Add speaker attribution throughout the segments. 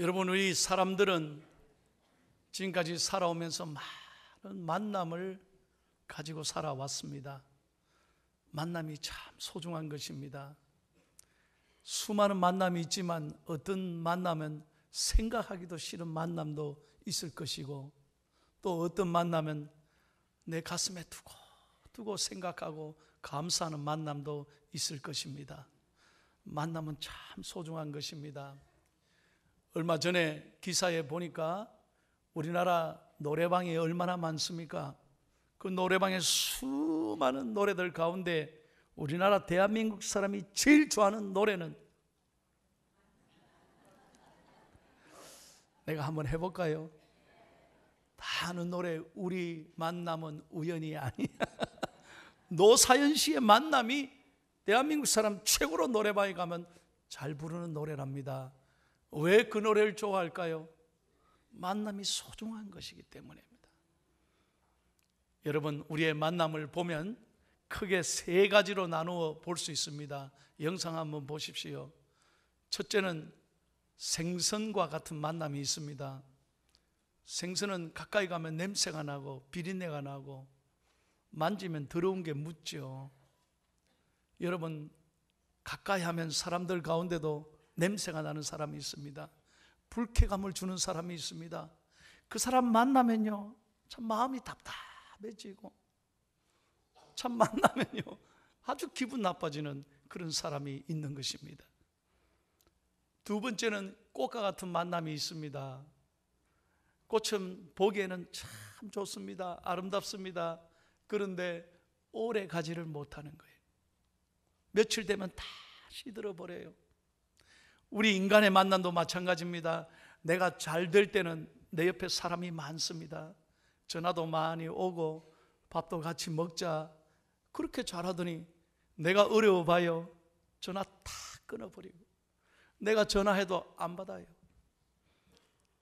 Speaker 1: 여러분, 우리 사람들은 지금까지 살아오면서 많은 만남을 가지고 살아왔습니다. 만남이 참 소중한 것입니다. 수많은 만남이 있지만 어떤 만남은 생각하기도 싫은 만남도 있을 것이고, 또 어떤 만남은 내 가슴에 두고 생각하고 감사하는 만남도 있을 것입니다. 만남은 참 소중한 것입니다. 얼마 전에 기사에 보니까 우리나라 노래방이 얼마나 많습니까? 그 노래방의 수많은 노래들 가운데 우리나라 대한민국 사람이 제일 좋아하는 노래는, 내가 한번 해볼까요? 다 아는 노래, 우리 만남은 우연이 아니야. 노사연 씨의 만남이 대한민국 사람 최고로 노래방에 가면 잘 부르는 노래랍니다. 왜 그 노래를 좋아할까요? 만남이 소중한 것이기 때문입니다. 여러분, 우리의 만남을 보면 크게 세 가지로 나누어 볼 수 있습니다. 영상 한번 보십시오. 첫째는 생선과 같은 만남이 있습니다. 생선은 가까이 가면 냄새가 나고 비린내가 나고 만지면 더러운 게 묻죠. 여러분, 가까이 하면 사람들 가운데도 냄새가 나는 사람이 있습니다. 불쾌감을 주는 사람이 있습니다. 그 사람 만나면요, 참 마음이 답답해지고, 참 만나면요 아주 기분 나빠지는 그런 사람이 있는 것입니다. 두 번째는 꽃과 같은 만남이 있습니다. 꽃은 보기에는 참 좋습니다. 아름답습니다. 그런데 오래 가지를 못하는 거예요. 며칠 되면 다 시들어버려요. 우리 인간의 만남도 마찬가지입니다. 내가 잘 될 때는 내 옆에 사람이 많습니다. 전화도 많이 오고 밥도 같이 먹자, 그렇게 잘하더니 내가 어려워봐요, 전화 다 끊어버리고, 내가 전화해도 안 받아요.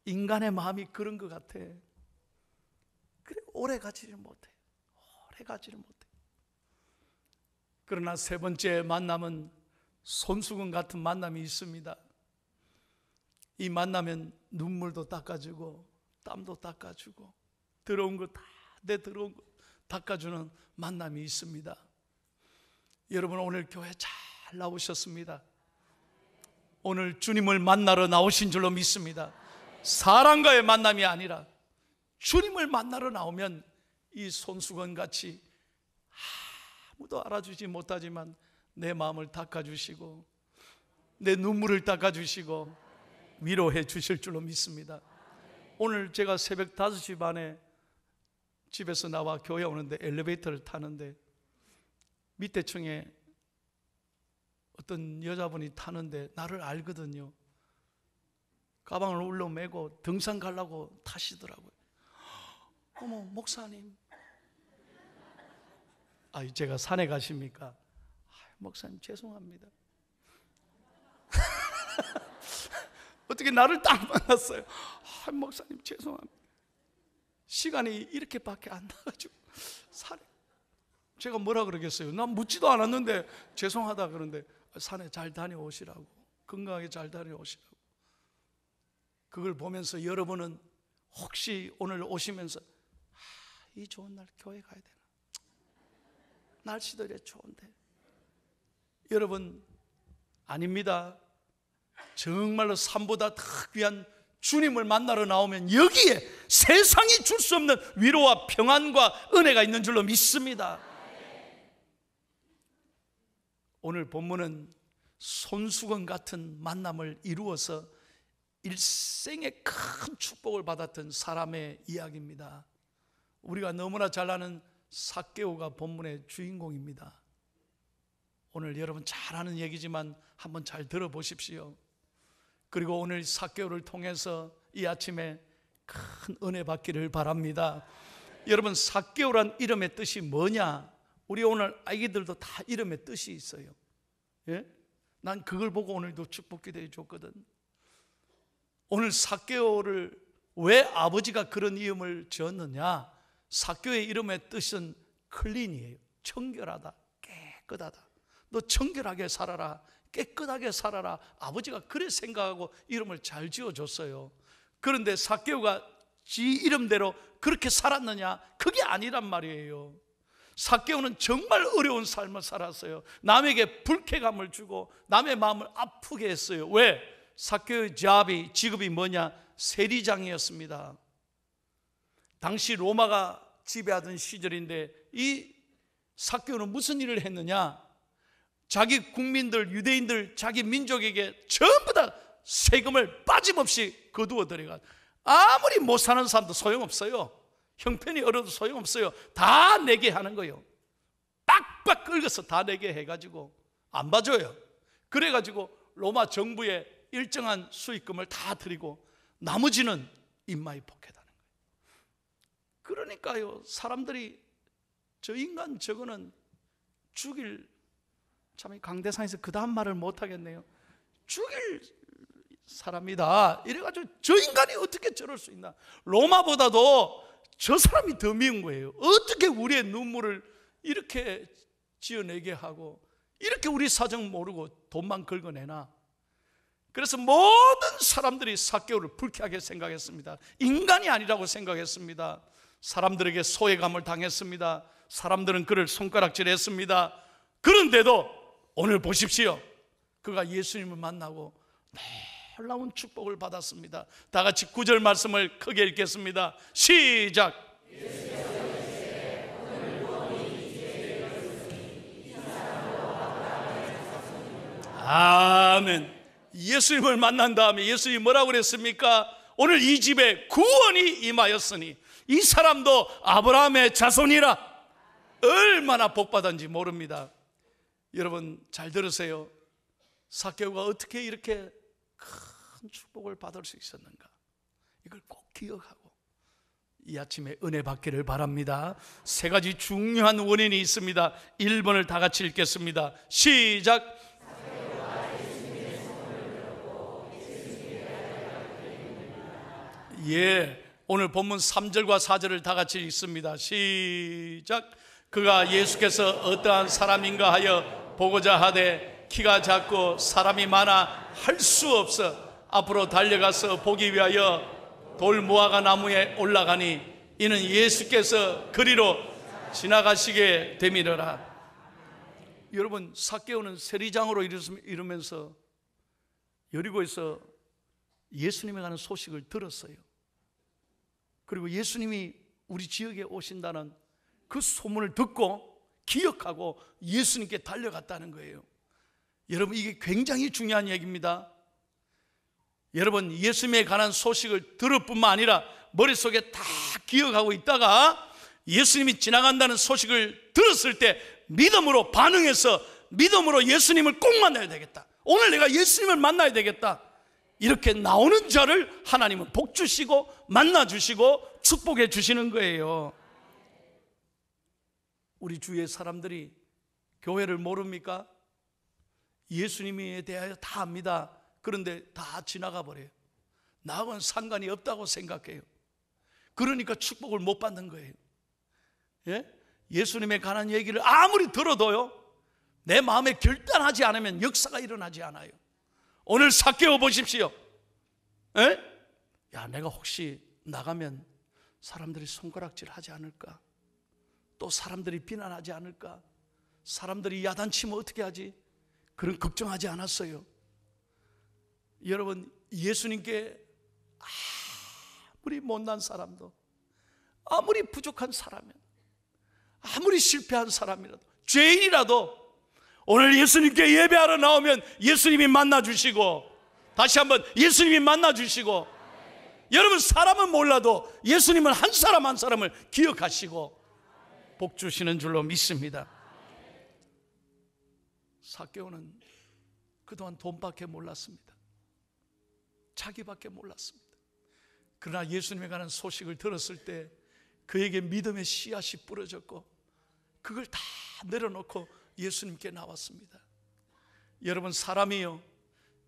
Speaker 1: 인간의 마음이 그런 것 같아. 그래, 오래 가지를 못해. 그러나 세 번째 만남은 손수건 같은 만남이 있습니다. 이 만나면 눈물도 닦아주고 땀도 닦아주고 더러운 거 다, 내 더러운 거 닦아주는 만남이 있습니다. 여러분, 오늘 교회 잘 나오셨습니다. 오늘 주님을 만나러 나오신 줄로 믿습니다. 사람과의 만남이 아니라 주님을 만나러 나오면 이 손수건 같이 아무도 알아주지 못하지만 내 마음을 닦아주시고 내 눈물을 닦아주시고 위로해 주실 줄로 믿습니다. 오늘 제가 새벽 5시 반에 집에서 나와 교회 오는데 엘리베이터를 타는데 밑에 층에 어떤 여자분이 타는데 나를 알거든요. 가방을 올려매고 등산 가려고 타시더라고요. 어머, 목사님. 제가 산에 가십니까? 목사님 죄송합니다. 어떻게 나를 딱 만났어요. 목사님 죄송합니다. 시간이 이렇게밖에 안 나가지고 산에, 제가 뭐라 그러겠어요? 난 묻지도 않았는데 죄송하다 그러는데 산에 잘 다녀오시라고, 건강하게 잘 다녀오시라고. 그걸 보면서 여러분은 혹시 오늘 오시면서 이 좋은 날 교회 가야 되나? 날씨도 이래 좋은데. 여러분, 아닙니다. 정말로 삶보다 더 귀한 주님을 만나러 나오면 여기에 세상이 줄 수 없는 위로와 평안과 은혜가 있는 줄로 믿습니다. 오늘 본문은 손수건 같은 만남을 이루어서 일생의 큰 축복을 받았던 사람의 이야기입니다. 우리가 너무나 잘 아는 삭개오가 본문의 주인공입니다. 오늘 여러분 잘 아는 얘기지만 한번 잘 들어보십시오. 그리고 오늘 삭개오를 통해서 이 아침에 큰 은혜 받기를 바랍니다. 여러분, 삭개오란 이름의 뜻이 뭐냐? 우리 오늘 아기들도 다 이름의 뜻이 있어요. 예? 난 그걸 보고 오늘도 축복 기도해 줬거든. 오늘 삭개오를 왜 아버지가 그런 이름을 지었느냐? 삭개오의 이름의 뜻은 클린이에요. 청결하다, 깨끗하다. 너 청결하게 살아라, 깨끗하게 살아라. 아버지가 그래 생각하고 이름을 잘 지어줬어요. 그런데 삭개오가 지 이름대로 그렇게 살았느냐? 그게 아니란 말이에요. 삭개오는 정말 어려운 삶을 살았어요. 남에게 불쾌감을 주고 남의 마음을 아프게 했어요. 왜? 삭개오의 직업이 뭐냐? 세리장이었습니다. 당시 로마가 지배하던 시절인데 이 삭개오는 무슨 일을 했느냐? 자기 국민들, 유대인들, 자기 민족에게 전부 다 세금을 빠짐없이 거두어 들여가, 아무리 못 사는 사람도 소용없어요. 형편이 어려도 소용없어요. 다 내게 하는 거예요. 빡빡 긁어서 다 내게 해가지고 안 봐줘요. 그래가지고 로마 정부에 일정한 수익금을 다 드리고 나머지는 인마이 복해다는 거예요. 그러니까요, 사람들이 저 인간 저거는 죽일, 참 강대상에서 그 다음 말을 못하겠네요. 죽일 사람이다 이래가지고 저 인간이 어떻게 저럴 수 있나. 로마보다도 저 사람이 더 미운 거예요. 어떻게 우리의 눈물을 이렇게 지어내게 하고 이렇게 우리 사정 모르고 돈만 긁어내나. 그래서 모든 사람들이 삭개오를 불쾌하게 생각했습니다. 인간이 아니라고 생각했습니다. 사람들에게 소외감을 당했습니다. 사람들은 그를 손가락질했습니다. 그런데도 오늘 보십시오, 그가 예수님을 만나고 놀라운 축복을 받았습니다. 다 같이 9절 말씀을 크게 읽겠습니다. 시작. 아멘. 예수님을 만난 다음에 예수님이 뭐라고 그랬습니까? 오늘 이 집에 구원이 임하였으니 이 사람도 아브라함의 자손이라. 얼마나 복받았는지 모릅니다. 여러분 잘 들으세요. 삭개오가 어떻게 이렇게 큰 축복을 받을 수 있었는가, 이걸 꼭 기억하고 이 아침에 은혜 받기를 바랍니다. 세 가지 중요한 원인이 있습니다. 1번을 다 같이 읽겠습니다. 시작. 예, 오늘 본문 3절과 4절을 다 같이 읽습니다. 시작. 그가 예수께서 어떠한 사람인가 하여 보고자 하되 키가 작고 사람이 많아 할 수 없어 앞으로 달려가서 보기 위하여 돌무화과 나무에 올라가니 이는 예수께서 그리로 지나가시게 되밀어라. 여러분, 삭개오는 세리장으로 이르면서 여리고에서 예수님에 관한 소식을 들었어요. 그리고 예수님이 우리 지역에 오신다는 그 소문을 듣고 기억하고 예수님께 달려갔다는 거예요. 여러분, 이게 굉장히 중요한 얘기입니다. 여러분, 예수님에 관한 소식을 들을 뿐만 아니라 머릿속에 다 기억하고 있다가 예수님이 지나간다는 소식을 들었을 때 믿음으로 반응해서 믿음으로 예수님을 꼭 만나야 되겠다, 오늘 내가 예수님을 만나야 되겠다, 이렇게 나오는 자를 하나님은 복 주시고 만나 주시고 축복해 주시는 거예요. 우리 주위의 사람들이 교회를 모릅니까? 예수님에 대하여 다 압니다. 그런데 다 지나가 버려요. 나하고는 상관이 없다고 생각해요. 그러니까 축복을 못 받는 거예요. 예? 예수님에 관한 얘기를 아무리 들어도요, 내 마음에 결단하지 않으면 역사가 일어나지 않아요. 오늘 삭개오 보십시오. 예? 야, 내가 혹시 나가면 사람들이 손가락질 하지 않을까? 또 사람들이 비난하지 않을까? 사람들이 야단치면 어떻게 하지? 그런 걱정하지 않았어요. 여러분, 예수님께 아무리 못난 사람도, 아무리 부족한 사람이면, 아무리 실패한 사람이라도, 죄인이라도 오늘 예수님께 예배하러 나오면 예수님이 만나주시고, 다시 한번 예수님이 만나주시고, 여러분, 사람은 몰라도 예수님은 한 사람 한 사람을 기억하시고 복 주시는 줄로 믿습니다. 삭개오는 그동안 돈밖에 몰랐습니다. 자기밖에 몰랐습니다. 그러나 예수님에 관한 소식을 들었을 때 그에게 믿음의 씨앗이 뿌려졌고 그걸 다 내려놓고 예수님께 나왔습니다. 여러분, 사람이요,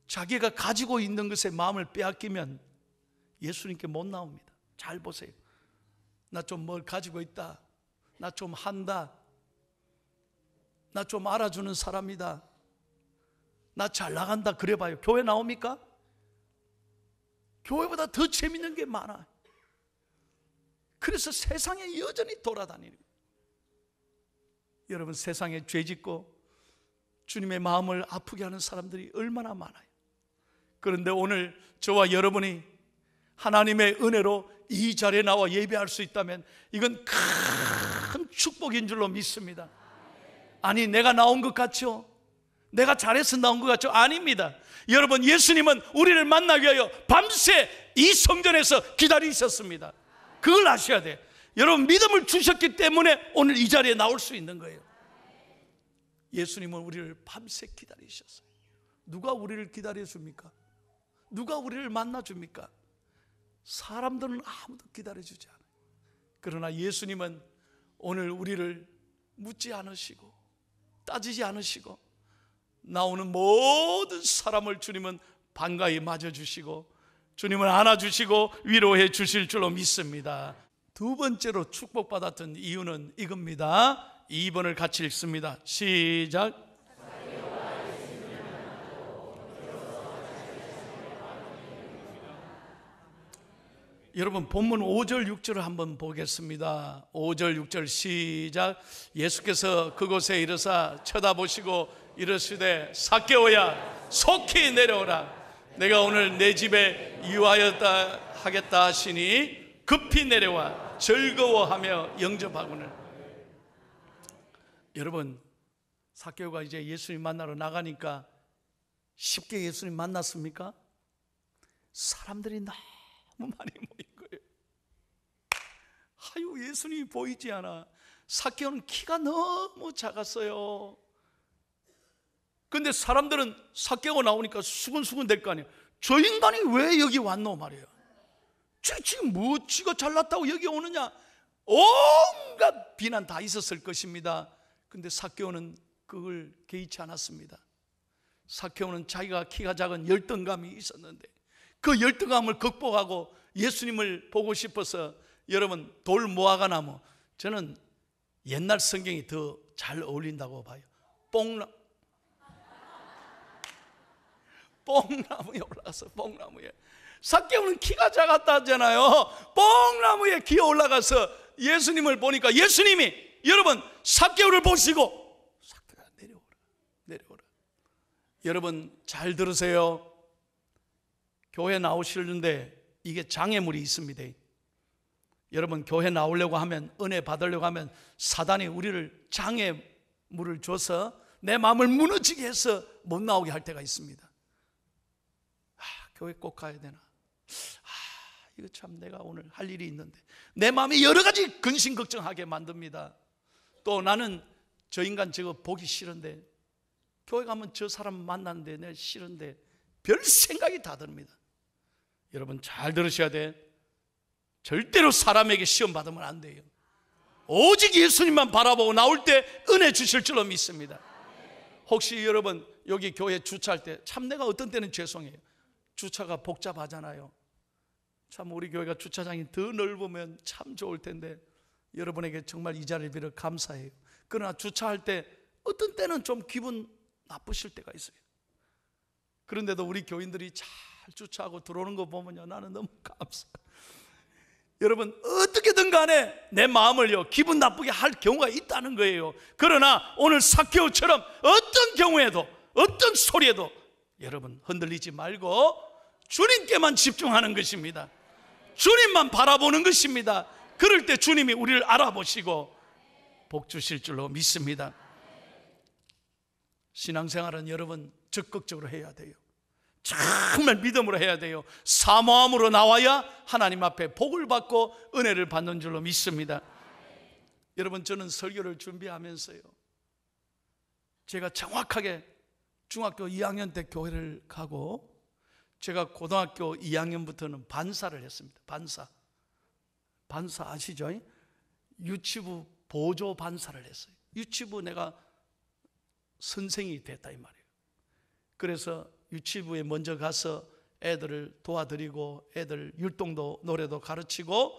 Speaker 1: 자기가 가지고 있는 것에 마음을 빼앗기면 예수님께 못 나옵니다. 잘 보세요. 나 좀 뭘 가지고 있다, 나 좀 한다, 나 좀 알아주는 사람이다, 나 잘 나간다 그래봐요. 교회 나옵니까? 교회보다 더 재밌는 게 많아요. 그래서 세상에 여전히 돌아다니는 거예요. 여러분, 세상에 죄짓고 주님의 마음을 아프게 하는 사람들이 얼마나 많아요. 그런데 오늘 저와 여러분이 하나님의 은혜로 이 자리에 나와 예배할 수 있다면 이건 큰 축복인 줄로 믿습니다. 아니, 내가 나온 것 같죠? 내가 잘해서 나온 것 같죠? 아닙니다. 여러분, 예수님은 우리를 만나기 위하여 밤새 이 성전에서 기다리셨습니다. 그걸 아셔야 돼요. 여러분, 믿음을 주셨기 때문에 오늘 이 자리에 나올 수 있는 거예요. 예수님은 우리를 밤새 기다리셨어요. 누가 우리를 기다려줍니까? 누가 우리를 만나줍니까? 사람들은 아무도 기다려주지 않아요. 그러나 예수님은 오늘 우리를 묻지 않으시고 따지지 않으시고 나오는 모든 사람을 주님은 반가이 맞아주시고 주님을 안아주시고 위로해 주실 줄로 믿습니다. 두 번째로 축복받았던 이유는 이겁니다. 2번을 같이 읽습니다. 시작. 여러분, 본문 5절 6절을 한번 보겠습니다. 5절 6절 시작. 예수께서 그곳에 이르사 쳐다보시고 이르시되 삭개오야 속히 내려오라. 내가 오늘 내 집에 유하였다 하겠다 하시니 급히 내려와 즐거워하며 영접하거늘. 여러분, 삭개오가 이제 예수님 만나러 나가니까 쉽게 예수님 만났습니까? 사람들이 너무 많이 모인 거예요. 아유, 예수님이 보이지 않아. 삭개오는 키가 너무 작았어요. 근데 사람들은 삭개오 나오니까 수근수근 될 거 아니에요. 저 인간이 왜 여기 왔노 말이에요. 지금 뭐 지가 잘났다고 여기 오느냐. 온갖 비난 다 있었을 것입니다. 근데 삭개오는 그걸 개의치 않았습니다. 삭개오는 자기가 키가 작은 열등감이 있었는데 그 열등감을 극복하고 예수님을 보고 싶어서, 여러분, 돌 무화과나무, 저는 옛날 성경이 더 잘 어울린다고 봐요. 뽕나무에 올라가서, 뽕나무에, 삭개오는 키가 작았다 하잖아요. 뽕나무에 기어 올라가서 예수님을 보니까 예수님이, 여러분, 삭개오를 보시고 삭개오야 내려오라. 여러분, 잘 들으세요. 교회 나오시는데 이게 장애물이 있습니다. 여러분, 교회 나오려고 하면, 은혜 받으려고 하면 사단이 우리를 장애물을 줘서 내 마음을 무너지게 해서 못 나오게 할 때가 있습니다. 교회 꼭 가야 되나? 이거 참 내가 오늘 할 일이 있는데, 내 마음이 여러 가지 근심 걱정하게 만듭니다. 또 나는 저 인간 저거 보기 싫은데, 교회 가면 저 사람 만났는데 내가 싫은데, 별 생각이 다 듭니다. 여러분, 잘 들으셔야 돼. 절대로 사람에게 시험 받으면 안 돼요. 오직 예수님만 바라보고 나올 때 은혜 주실 줄로 믿습니다. 혹시 여러분 여기 교회 주차할 때, 참 내가 어떤 때는 죄송해요. 주차가 복잡하잖아요. 참 우리 교회가 주차장이 더 넓으면 참 좋을 텐데, 여러분에게 정말 이 자리를 빌어 감사해요. 그러나 주차할 때 어떤 때는 좀 기분 나쁘실 때가 있어요. 그런데도 우리 교인들이 잘 주차하고 들어오는 거 보면요, 나는 너무 감사해요. 여러분, 어떻게든 간에 내 마음을요 기분 나쁘게 할 경우가 있다는 거예요. 그러나 오늘 삭개오처럼 어떤 경우에도, 어떤 소리에도 여러분 흔들리지 말고 주님께만 집중하는 것입니다. 주님만 바라보는 것입니다. 그럴 때 주님이 우리를 알아보시고 복 주실 줄로 믿습니다. 신앙생활은 여러분 적극적으로 해야 돼요. 정말 믿음으로 해야 돼요. 사모함으로 나와야 하나님 앞에 복을 받고 은혜를 받는 줄로 믿습니다. 여러분, 저는 설교를 준비하면서요, 제가 정확하게 중학교 2학년 때 교회를 가고, 제가 고등학교 2학년부터는 반사를 했습니다. 반사 아시죠? 유치부 보조 반사를 했어요. 유치부 내가 선생이 됐다 이 말이에요. 그래서 유치부에 먼저 가서 애들을 도와드리고, 애들 율동도 노래도 가르치고,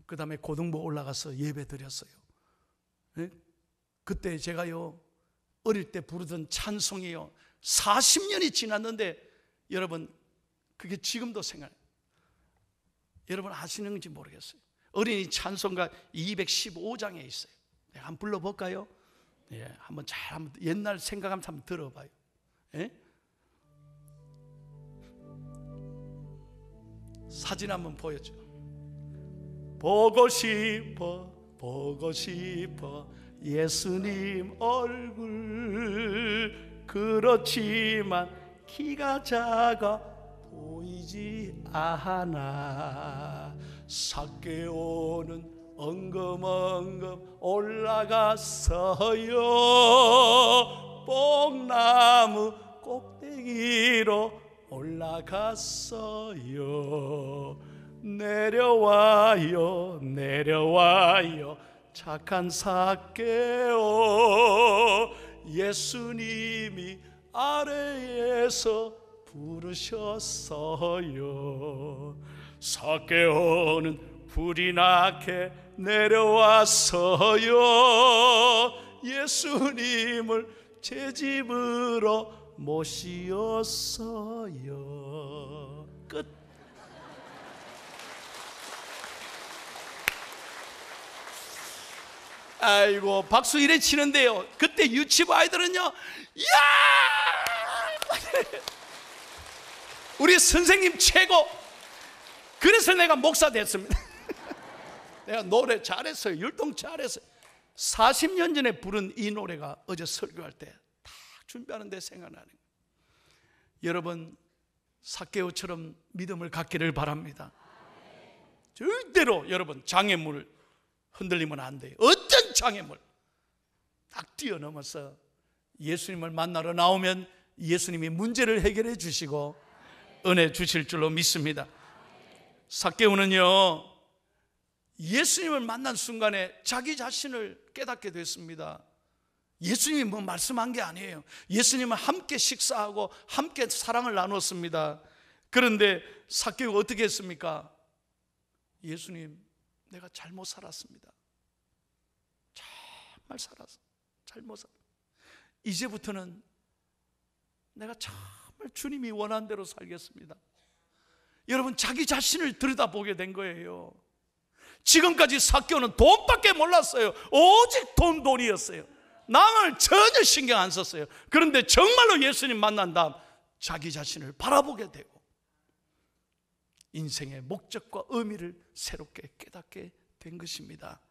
Speaker 1: 그 다음에 고등부 올라가서 예배 드렸어요. 그때 제가요 어릴 때 부르던 찬송이요, 40년이 지났는데 여러분 그게 지금도 생각나요. 여러분 아시는지 모르겠어요. 어린이 찬송가 215장에 있어요. 내가 한번 불러볼까요? 예, 한번 옛날 생각하면서 한번 들어봐요. 예? 사진 한번 보여줘. 보고 싶어, 보고 싶어 예수님 얼굴. 그렇지만 키가 작아 보이지 않아. 삭개오는 엉금엉금 올라갔어요. 뽕나무 꼭대기로 올라갔어요. 내려와요, 내려와요 착한 삭개오. 예수님이 아래에서 부르셨어요. 삭개오는 불이 나게 내려왔어요. 예수님을 제 집으로 모시었어요. 끝. 아이고 박수 이래 치는데요, 그때 유치부 아이들은요, 야! 우리 선생님 최고. 그래서 내가 목사 됐습니다. 내가 노래 잘했어요. 율동 잘했어요. 40년 전에 부른 이 노래가 어제 설교할 때 다 준비하는데 생각나는 거예요. 여러분 삭개오처럼 믿음을 갖기를 바랍니다. 절대로 여러분 장애물 흔들리면 안 돼요. 어떤 장애물 딱 뛰어넘어서 예수님을 만나러 나오면 예수님이 문제를 해결해 주시고 은혜 주실 줄로 믿습니다. 삭개오는요, 예수님을 만난 순간에 자기 자신을 깨닫게 됐습니다. 예수님이 뭐 말씀한 게 아니에요. 예수님은 함께 식사하고 함께 사랑을 나눴습니다. 그런데 삭개오가 어떻게 했습니까? 예수님, 내가 잘못 살았습니다. 정말 잘못 살았습니다. 이제부터는 내가 정말 주님이 원하는 대로 살겠습니다. 여러분 자기 자신을 들여다보게 된 거예요. 지금까지 삭개오는 돈밖에 몰랐어요. 오직 돈이었어요. 남을 전혀 신경 안 썼어요. 그런데 정말로 예수님 만난 다음 자기 자신을 바라보게 되고 인생의 목적과 의미를 새롭게 깨닫게 된 것입니다.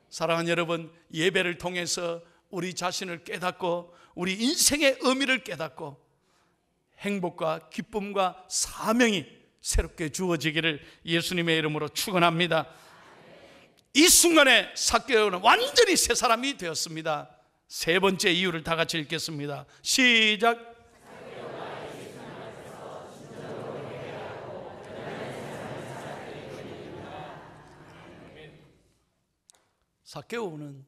Speaker 1: 사랑하는 여러분, 예배를 통해서 우리 자신을 깨닫고 우리 인생의 의미를 깨닫고 행복과 기쁨과 사명이 새롭게 주어지기를 예수님의 이름으로 축원합니다. 이 순간에 삭개오는 완전히 새 사람이 되었습니다. 세 번째 이유를 다 같이 읽겠습니다. 시작. 삭개오는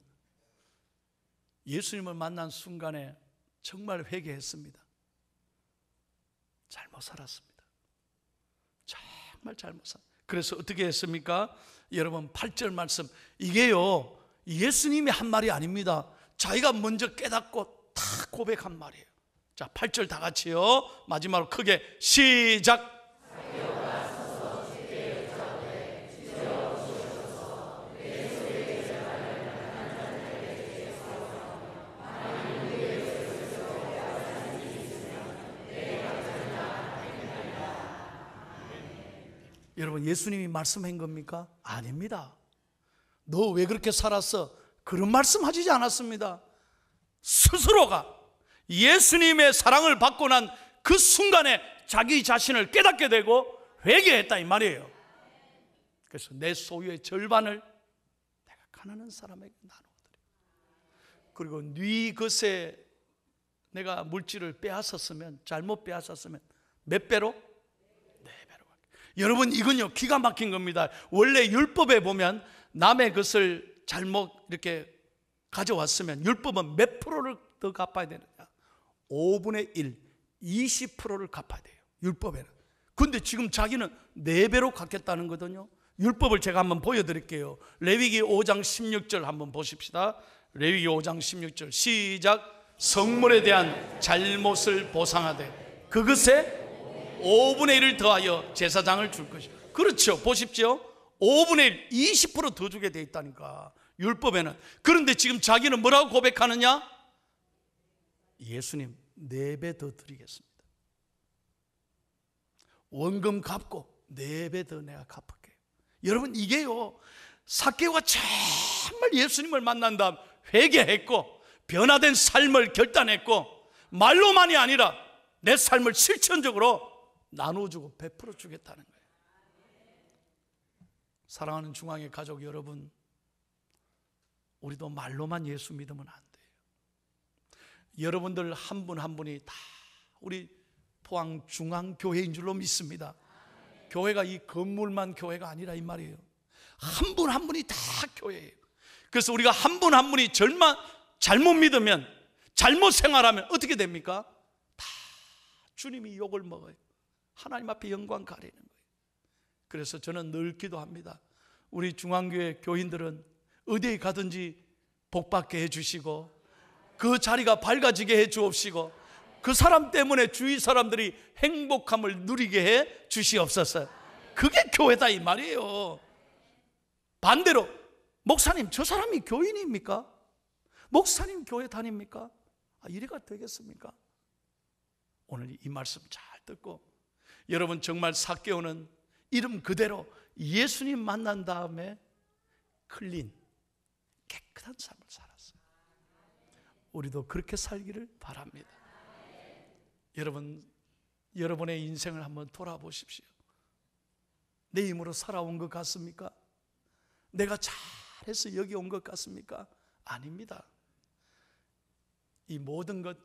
Speaker 1: 예수님을 만난 순간에 정말 회개했습니다. 잘못 살았습니다. 정말 잘못 살았습니다. 그래서 어떻게 했습니까? 여러분 8절 말씀, 이게요 예수님이 한 말이 아닙니다. 자기가 먼저 깨닫고 다 고백한 말이에요. 자 8절 다 같이요, 마지막으로 크게 시작. 여러분 예수님이 말씀한 겁니까? 아닙니다. 너 왜 그렇게 살았어? 그런 말씀 하시지 않았습니다. 스스로가 예수님의 사랑을 받고 난 그 순간에 자기 자신을 깨닫게 되고 회개했다 이 말이에요. 그래서 내 소유의 절반을 내가 가난한 사람에게 나누어드려. 그리고 네 것에 내가 물질을 빼앗았으면, 잘못 빼앗았으면 몇 배로? 여러분 이건요 기가 막힌 겁니다. 원래 율법에 보면 남의 것을 잘못 이렇게 가져왔으면 율법은 몇 프로를 더 갚아야 되느냐? 5분의 1, 20%를 갚아야 돼요 율법에는. 근데 지금 자기는 4배로 갚겠다는 거거든요. 율법을 제가 한번 보여드릴게요. 레위기 5장 16절 한번 보십시다. 레위기 5장 16절 시작. 성물에 대한 잘못을 보상하되 그것에 5분의 1을 더하여 제사장을 줄 것이요. 그렇죠. 보십시오. 5분의 1, 20% 더 주게 돼 있다니까, 율법에는. 그런데 지금 자기는 뭐라고 고백하느냐? 예수님 4배 더 드리겠습니다. 원금 갚고 4배 더 내가 갚을게요. 여러분, 이게요, 삭개오가 정말 예수님을 만난 다음 회개했고 변화된 삶을 결단했고 말로만이 아니라 내 삶을 실천적으로 나눠주고 베풀어 주겠다는 거예요. 사랑하는 중앙의 가족 여러분, 우리도 말로만 예수 믿으면 안 돼요. 여러분들 한 분 한 분이 다 우리 포항 중앙교회인 줄로 믿습니다. 교회가 이 건물만 교회가 아니라 이 말이에요. 한 분 한 분이 다 교회예요. 그래서 우리가 한 분 한 분이 잘못 믿으면, 잘못 생활하면 어떻게 됩니까? 다 주님이 욕을 먹어요. 하나님 앞에 영광 가리는 거예요. 그래서 저는 늘 기도합니다. 우리 중앙교회 교인들은 어디에 가든지 복받게 해주시고 그 자리가 밝아지게 해 주옵시고 그 사람 때문에 주위 사람들이 행복함을 누리게 해 주시옵소서. 그게 교회다 이 말이에요. 반대로 목사님, 저 사람이 교인입니까? 목사님 교회 다닙니까? 이래가 되겠습니까? 오늘 이 말씀 잘 듣고, 여러분 정말 삭개오는 이름 그대로 예수님 만난 다음에 클린, 깨끗한 삶을 살았어요. 우리도 그렇게 살기를 바랍니다. 여러분, 여러분의 인생을 한번 돌아보십시오. 내 힘으로 살아온 것 같습니까? 내가 잘해서 여기 온 것 같습니까? 아닙니다. 이 모든 것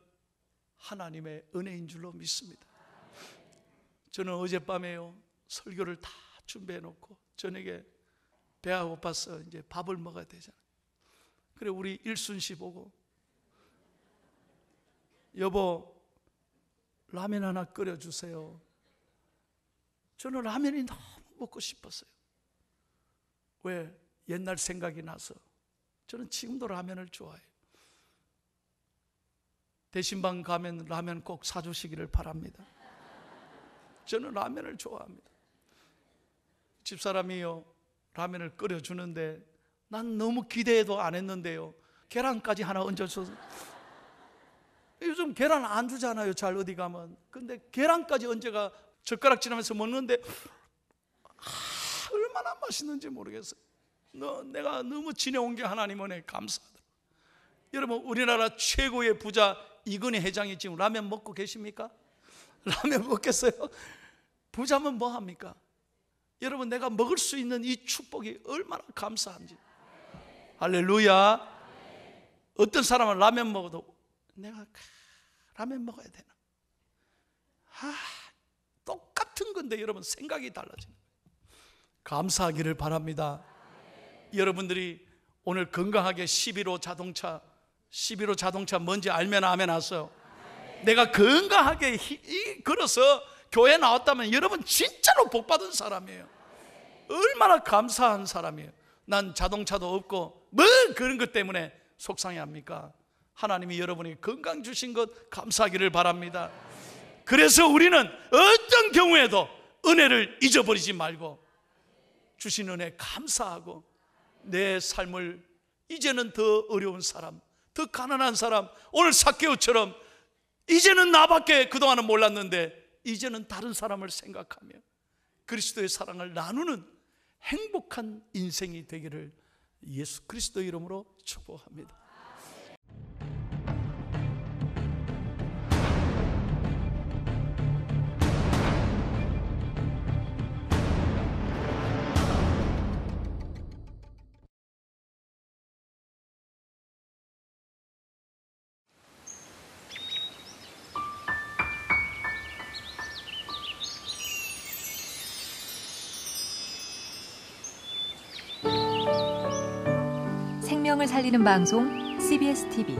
Speaker 1: 하나님의 은혜인 줄로 믿습니다. 저는 어젯밤에요, 설교를 다 준비해 놓고 저녁에 배가 고파서 이제 밥을 먹어야 되잖아요. 그래 우리 일순씨 보고, 여보 라면 하나 끓여주세요. 저는 라면이 너무 먹고 싶었어요. 왜? 옛날 생각이 나서. 저는 지금도 라면을 좋아해요. 대신방 가면 라면 꼭 사주시기를 바랍니다. 저는 라면을 좋아합니다. 집사람이요, 라면을 끓여주는데 난 너무 기대도 안 했는데요, 계란까지 하나 얹어서. 요즘 계란 안 주잖아요, 잘 어디 가면. 근데 계란까지 얹어가 젓가락 지나면서 먹는데 얼마나 맛있는지 모르겠어요. 내가 너무 지내온 게 하나님 은혜 감사하다. 여러분, 우리나라 최고의 부자 이건희 회장이 지금 라면 먹고 계십니까? 라면 먹겠어요? 부자면 뭐 합니까? 여러분, 내가 먹을 수 있는 이 축복이 얼마나 감사한지. 할렐루야. 어떤 사람은 라면 먹어도 내가 라면 먹어야 되나? 똑같은 건데 여러분, 생각이 달라지는 거예요. 감사하기를 바랍니다. 여러분들이 오늘 건강하게 11호 자동차 뭔지 알면 아멘 하세요. 내가 건강하게 걸어서 교회 나왔다면 여러분 진짜로 복받은 사람이에요. 얼마나 감사한 사람이에요. 난 자동차도 없고 뭐 그런 것 때문에 속상해합니까? 하나님이 여러분이 건강 주신 것 감사하기를 바랍니다. 그래서 우리는 어떤 경우에도 은혜를 잊어버리지 말고 주신 은혜 감사하고, 내 삶을 이제는 더 어려운 사람, 더 가난한 사람, 오늘 삭개오처럼 이제는 나밖에 그동안은 몰랐는데 이제는 다른 사람을 생각하며 그리스도의 사랑을 나누는 행복한 인생이 되기를 예수 그리스도 이름으로 축복합니다.
Speaker 2: 생명을 살리는 방송 CBS TV